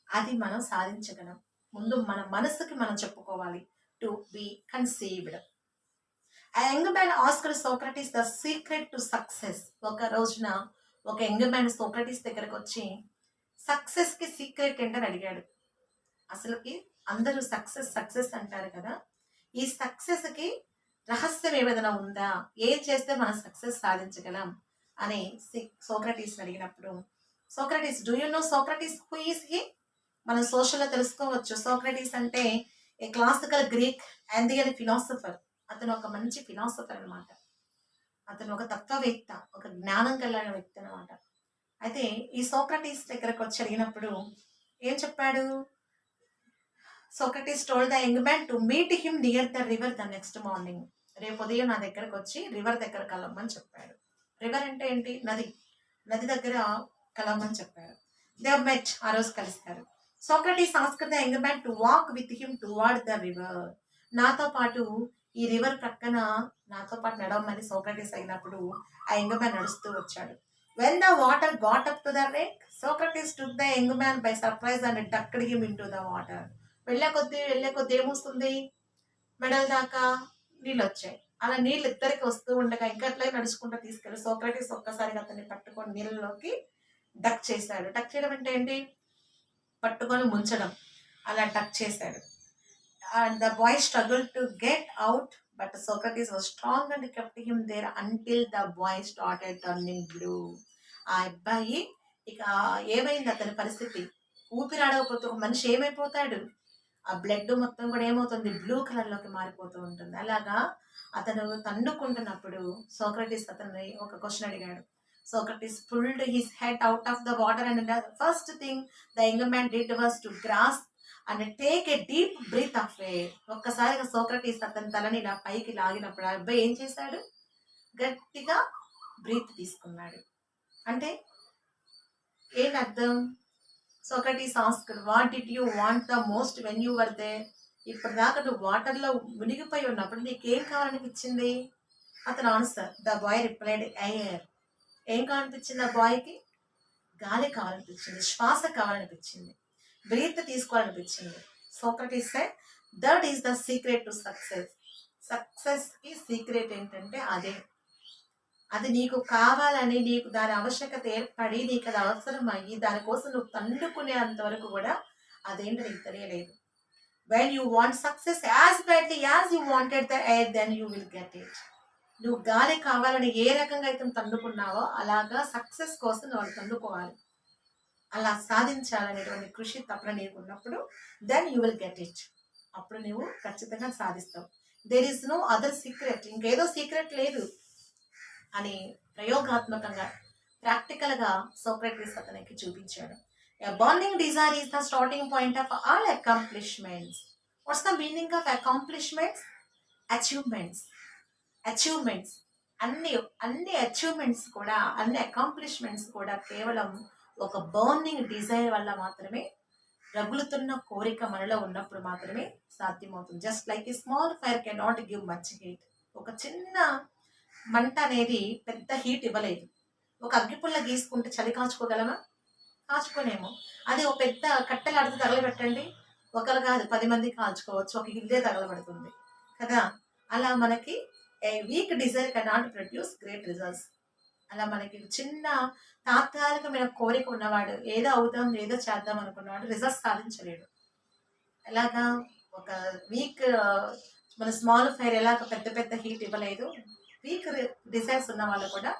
అది మనం సాధించగలం. ముందు మన మనసుకి మనం చెప్పుకోవాలి, టు బి కన్సీవ్డ్. ఆ young man asked Socrates the secret to success. ఒక రోజున ఒక యంగ్ మ్యాన్ సోక్రటీస్ దగ్గరకు వచ్చి సక్సెస్కి సీక్రెట్ ఏంటని అడిగాడు. అసలుకి అందరూ సక్సెస్ అంటారు కదా, ఈ సక్సెస్కి రహస్యం ఏమైనా ఉందా, ఏం చేస్తే మనం సక్సెస్ సాధించగలం అని సోక్రటీస్ అడిగినప్పుడు, Socrates, do you know Socrates who is he? మనం సోషల్లో తెలుసుకోవచ్చు. సోక్రటీస్ అంటే ఏ క్లాసికల్ గ్రీక్ ఆంథియన్ ఫిలాసఫర్. అతను ఒక మంచి ఫిలాసఫర్ అనమాట. అతను ఒక తత్వవేత్త, ఒక జ్ఞానం కలిగిన వ్యక్తి అనమాట. అయితే ఈ సోక్రటీస్ దగ్గరకు వచ్చి అడిగినప్పుడు ఏం చెప్పాడు? Socrates told the young man to meet him near the river the next morning. రేపు ఉదయం నా దగ్గరకు వచ్చి రివర్ దగ్గర కలవమని చెప్పాడు. రివర్ అంటే ఏంటి? నది దగ్గర కలవమని చెప్పాడు. దే మెట్, ఆ రోజు కలిస్తారు. Socrates asked the young man to walk with him toward the river. నాతో పాటు ఈ రివర్ ప్రక్కన నాతో పాటు నడవమని సోక్రటీస్ అయినప్పుడు ఆ యంగ్ మ్యాన్ నడుస్తూ వచ్చాడు. When the water got up to the lake, Socrates took the young man by surprise and ducked him into the water. వెళ్ళే కొద్దీ ఏమొస్తుంది? మెడల దాకా నీళ్ళు వచ్చాయి. అలా నీళ్ళు ఇద్దరికి వస్తూ ఉండగా ఇంకా అట్లా నడుచుకుంటూ తీసుకెళ్ళి సోక్రటీస్ ఒక్కసారిగా అతన్ని పట్టుకొని నీళ్ళలోకి డక్ చేశాడు. డక్ చేయడం అంటే ఏంటి? పట్టుకొని ముంచడం. అలా డక్ చేశాడు. And the boy struggled to get out, but Socrates was strong and kept him there until the boy started turning blue. ఆ అబ్బాయి ఇక ఏమైంది అతని పరిస్థితి? ఊపిరాడకపోతే ఒక మనిషి ఏమైపోతాడు? ఆ బ్లడ్ మొత్తం కూడా ఏమవుతుంది? బ్లూ కలర్లోకి మారిపోతూ ఉంటుంది. అలాగా అతను తన్నుకుంటున్నప్పుడు సోక్రటీస్ అతన్ని ఒక క్వశ్చన్ అడిగాడు. Socrates pulled his head out of the water, and the first thing the young man did was to grasp and take a deep breath of air. ఒక్కసారిగా సోక్రటీస్ అతని తలని ఇలా పైకి లాగినప్పుడు ఆ అబ్బాయి ఏం చేశాడు? గట్టిగా బ్రీత్ తీసుకున్నాడు. అంటే ఏంటి అర్థం? Socrates asked, what did you want the most when you were there? ఇప్పటిదాకా నువ్వు వాటర్లో మునిగిపోయి ఉన్నప్పుడు నీకేం కావాలనిపించింది? అతను answer, the boy replied, air. ఏం కావాలనిపించింది ఆ బాయ్కి? గాలి కావాలనిపించింది, శ్వాస కావాలనిపించింది, బ్రీత్ తీసుకోవాలనిపించింది. Socrates said, that is the secret to success. సక్సెస్కి సీక్రెట్ ఏంటంటే అదే. అది నీకు కావాలని, నీకు దాని ఆవశ్యకత ఏర్పడి, నీకు అది అవసరం అయ్యి దానికోసం నువ్వు తండుకునేంత వరకు కూడా అదేంటో నీకు తెలియలేదు. When you want success as badly as you wanted the air, then you will get it. నువ్వు గాలి కావాలని ఏ రకంగా అయితే తండుకున్నావో అలాగా సక్సెస్ కోసం నువ్వు తండుకోవాలి. అలా సాధించాలనేటువంటి కృషి తప్పన నీకు ఉన్నప్పుడు then you will get it. అప్పుడు నువ్వు ఖచ్చితంగా సాధిస్తావు. There is no other secret. ఇంకేదో సీక్రెట్ లేదు అని ప్రయోగాత్మకంగా ప్రాక్టికల్గా సోక్రటీస్ అతనికి చూపించాడు. A burning desire is the starting point of all accomplishments. What's the meaning of accomplishments? Achievements. Achievements. అన్ని అచీవ్మెంట్స్ కూడా, అన్ని అకాంప్లిష్మెంట్స్ కూడా కేవలం ఒక బర్నింగ్ డిజైర్ వల్ల మాత్రమే, రగులుతున్న కోరిక మనలో ఉన్నప్పుడు మాత్రమే సాధ్యమవుతుంది. Just like a small fire can not give much heat. ఒక చిన్న మంట అనేది పెద్ద హీట్ ఇవ్వలేదు. ఒక అగ్గిపుల్ల గీసుకుంటే చలి కాచుకోగలమా? కాచుకోనేమో. అది ఒక పెద్ద కట్టెలు అడిగి తగలబెట్టండి, ఒకరు కాదు 10 మంది కాల్చుకోవచ్చు, ఒక ఇల్లే తగలబడుతుంది కదా. అలా మనకి weak desire cannot produce great results. అలా మనకి చిన్న తాత్కాలికమైన కోరిక ఉన్నవాడు ఏదో అవుదాం ఏదో చేద్దాం అనుకున్నవాడు రిజల్ట్స్ సాధించలేడు. ఎలాగా? ఒక వీక్ మన స్మాల్ ఫైర్ ఎలాగ పెద్ద పెద్ద హీట్ ఇవ్వలేదు, వీక్ డిజైర్స్ ఉన్న వాళ్ళు కూడా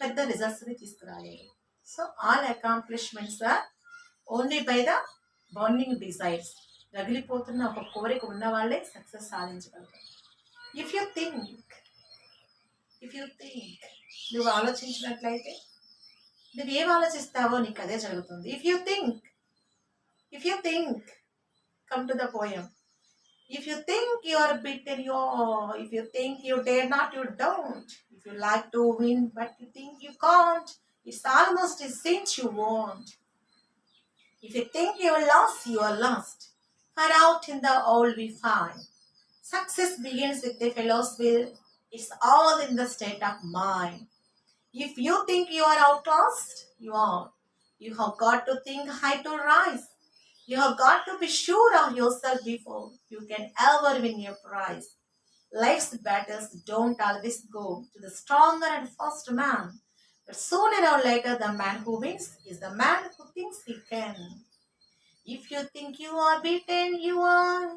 పెద్ద రిజల్ట్స్ని తీసుకురాలేదు. So all accomplishments are only by the burning desires. రగిలిపోతున్న ఒక కోరిక ఉన్న వాళ్ళే సక్సెస్ సాధించగలరు. ఇఫ్ యూ థింక్ నువ్వు ఆలోచించినట్లయితే, నువ్వేం ఆలోచిస్తావో నీకు అదే జరుగుతుంది. If you think come to the poem. If you think you are beaten, you are. If you think you dare not, you don't. If you like to win, but you think you can't, it's almost a cinch you won't. If you think you are lost, you are lost. For out in the all we find. Success begins with the fellow's will. It's all in the state of mind. If you think you are outclassed, you are. You have got to think high to rise. You have got to be sure of yourself before you can ever win your prize. Life's battles don't always go to the stronger and faster man, but sooner or later the man who wins is the man who thinks he can. If you think you are beaten, you are.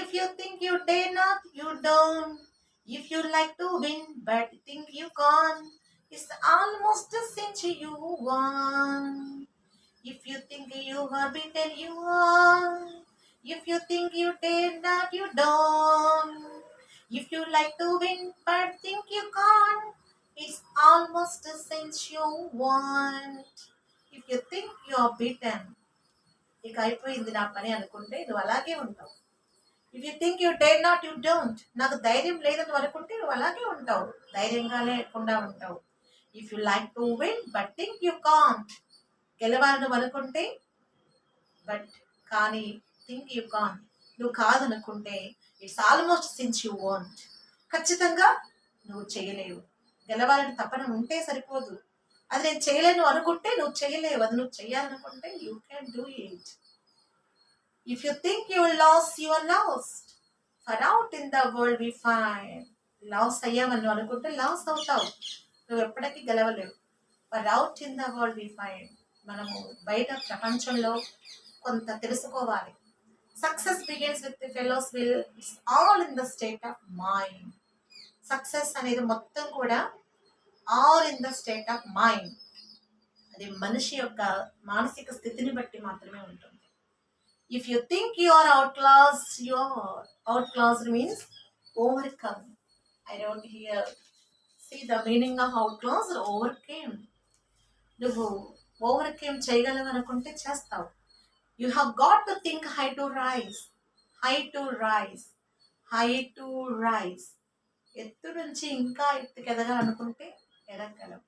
If you think you dare not, you don't. If you like to win but think you can't, it's almost a cinch you won. If you think you are beaten, you are. If you think you dare not, you don't. If you like to win but think you can't, it's almost a cinch you want. If you think you are beaten, ఇక అయిపోయింది నా పని అనుకుంటే నువ్వు అలాగే ఉంటావు. If you think you dare not, you don't. నాకు ధైర్యం లేదని అనుకుంటే నువ్వు అలాగే ఉంటావు, ధైర్యంగా లేకుండా ఉంటావు. If you like to win but think you can't, గెలవాలని అనుకుంటే కానీ థింక్ యూ కాన్, నువ్వు కాదనుకుంటే it's almost cinch you won't, ఖచ్చితంగా నువ్వు చేయలేవు. గెలవాలని తపన ఉంటే సరిపోదు, అది నేను చేయలేను అనుకుంటే నువ్వు చేయలేవు. అది నువ్వు చేయాలనుకుంటే you can do it. If you think you lose, you are lost. For out in the world we find. Loss అయ్యామని నువ్వు అనుకుంటే లాస్ అవుతావు, నువ్వు ఎప్పటికీ గెలవలేవు. For out in the world we find. మనము బయట ప్రపంచంలో కొంత తెలుసుకోవాలి. Success begins with the fellow's will. It's all in the state of mind. Success అనేది మొత్తం కూడా all in the state of mind. అది మనిషి యొక్క మానసిక స్థితిని బట్టి మాత్రమే ఉంటుంది. If you think you are outclass, you are. Outclass means overcome. I don't here see the meaning of outclass. Overcame. నువ్వు ఓవర్కమ్ చేయగలవు అనుకుంటే చేస్తావు. You have got to think high to rise, high to rise, high to rise. ఎత్తు నుంచి ఇంకా ఎత్తుకు ఎదగాలనుకుంటే ఎదగలవు.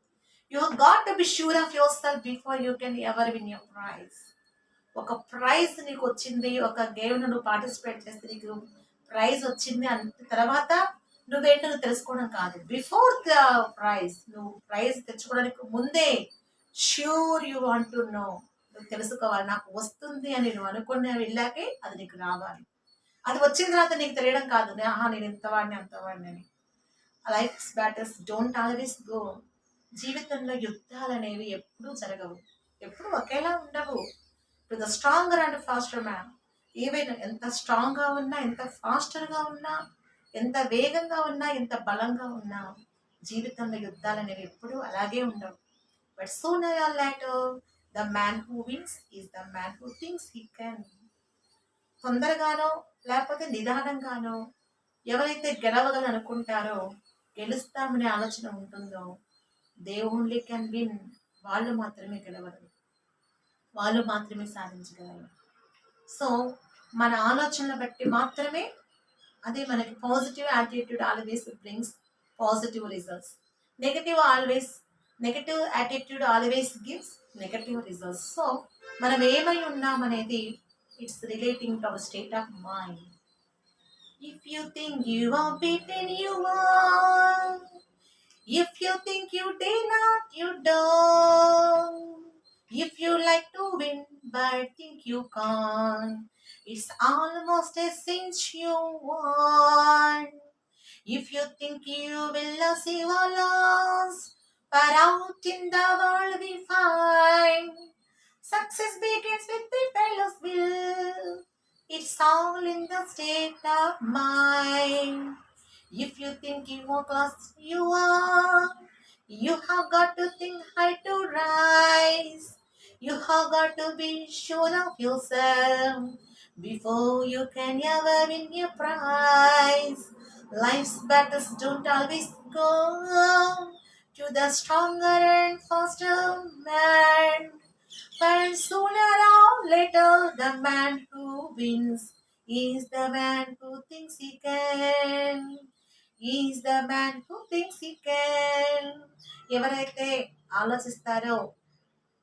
You have got to be sure of yourself before you can ever win your prize. ఒక ప్రైజ్ నీకు వచ్చింది, ఒక గేమ్ను నువ్వు పార్టిసిపేట్ చేస్తే నీకు ప్రైజ్ వచ్చింది అంటే తర్వాత నువ్వేంటో నువ్వు తెలుసుకోవడం కాదు. బిఫోర్ ద ప్రైజ్, నువ్వు ప్రైజ్ తెచ్చుకోవడానికి ముందే sure you want to know, నువ్వు తెలుసుకోవాలి నాకు వస్తుంది అని నువ్వు అనుకునే వెళ్ళాకే అది నీకు రావాలి. అది వచ్చిన తర్వాత నీకు తెలియడం కాదు, నేను ఇంతవాడిని అంతవాడిని అని. Life battles don't always go. జీవితంలో యుద్ధాలు అనేవి ఎప్పుడూ జరగవు, ఎప్పుడు ఒకేలా ఉండవు. To the stronger and faster man. Even ఎంత స్ట్రాంగ్గా ఉన్నా, ఎంత ఫాస్టర్గా ఉన్నా, ఎంత వేగంగా ఉన్నా, ఎంత బలంగా ఉన్నా, జీవితంలో యుద్ధాలు అనేవి ఎప్పుడూ అలాగే ఉండవు. But sooner or later the man who wins is the man who thinks he can. తొందరగానో లేకపోతే నిదానంగానో ఎవరైతే గెలవగలని అనుకుంటారో, గెలుస్తామనే ఆలోచన ఉంటుందో, దే ఓన్లీ కెన్ విన్. వాళ్ళు మాత్రమే గెలవగలరు, వాళ్ళు మాత్రమే సాధించగలరు. సో మన ఆలోచనలు బట్టి మాత్రమే అదే మనకి positive attitude always brings positive results. Negative attitude always gives negative results. So మనం ఏమై ఉన్నామనేది it's relating to our state of mind. If you think you are beaten, you are. If you think you dare not, you don't. If you like to win but think you can't, it's almost a cinch you want. If you think you will lose, you are lost, but out in the world we find success begins with the fellow's will. It's all in the state of mind. If you think you are lost, you are. You have got to think high to rise. You have got to be sure of yourself before you can ever win your prize. Life's battles don't always go to the stronger and faster man, but sooner or later the man who wins is the man who thinks he can. Is the man who thinks he can. ఎవరైతే ఆలోచిస్తారో,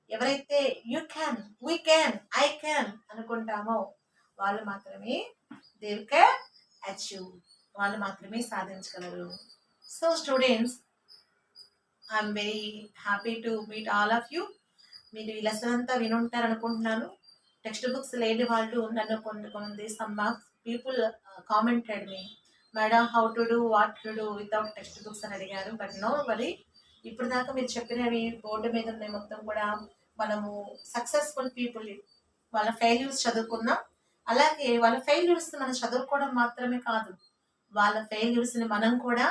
ఎవరైతే you can, we can, I can అనుకుంటామో వాళ్ళు మాత్రమే they can achieve, వాళ్ళు మాత్రమే సాధించగలరు. So students, I'm very happy to meet all of you. మీరు ఈ లెసన్ అంతా వినుంటారు అనుకుంటున్నాను. టెక్స్ట్ బుక్స్ లేని వాళ్ళు నన్ను కొంతమంది some people commented me, madam how to do, what to do without text books అని అడిగారు. బట్ నో వరీ, ఇప్పుడు దాకా మీరు చెప్పినవి బోర్డు మీద ఉన్నాయి మొత్తం కూడా. మనము సక్సెస్ఫుల్ పీపుల్ వాళ్ళ ఫెయిల్యూర్స్ చదువుకున్నాం. అలాగే వాళ్ళ ఫెయిల్యూర్స్ మనం చదువుకోవడం మాత్రమే కాదు, వాళ్ళ ఫెయిల్యూర్స్ని మనం కూడా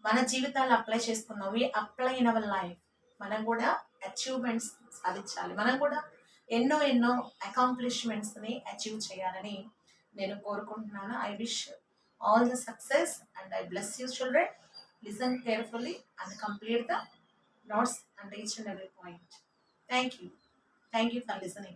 మన జీవితాల్లో అప్లై చేసుకున్నాం. We apply in our life. మనం కూడా అచీవ్మెంట్స్ సాధించాలి, మనం కూడా ఎన్నో అకాంప్లిష్మెంట్స్ని అచీవ్ చేయాలని నేను కోరుకుంటున్నాను. I wish all the success and I bless you children. Listen carefully and complete the notes and each and every point. Thank you for listening.